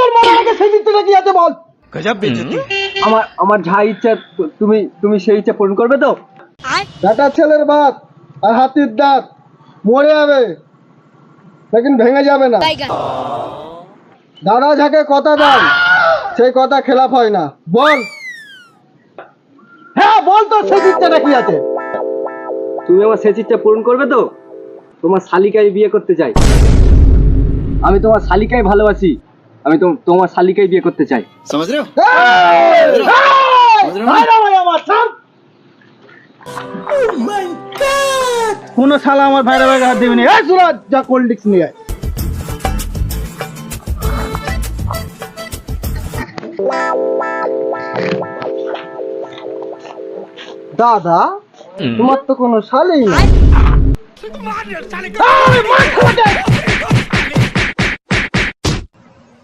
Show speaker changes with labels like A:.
A: বল বল আমাকে সেই চিত্রটা কি আছে বল।
B: गजब बेइज्जती।
C: আমার আমার যা ইচ্ছা তুমি তুমি সেই ইচ্ছা পূরণ করবে তো?
A: বেটা ছেলের বাপ আর হাতির দাঁত মরে যাবে লেকিন ভেঙে যাবে না। দাদা যাকে কথা দেন সেই কথা খেলাপ হয় না। বল। হ্যাঁ বল তো সেই চিত্রটা কি আছে।
C: তুমি আমার সেই ইচ্ছা পূরণ করবে তো? তোমার শালিকাই বিয়ে করতে চাই। আমি তোমার শালিকাই ভালোবাসি। আমি তোমার শালিকাই বিয়ে করতে চাই।
B: समझ रहे हो?
A: কোন শালা আমার ভাইরা ভাইকে হাত দিবি না। এই সুরাজ যা কোল্ড ড্রিঙ্কস নিয়ে আয়। দাদা তোমার তো কোনো শালি নাই।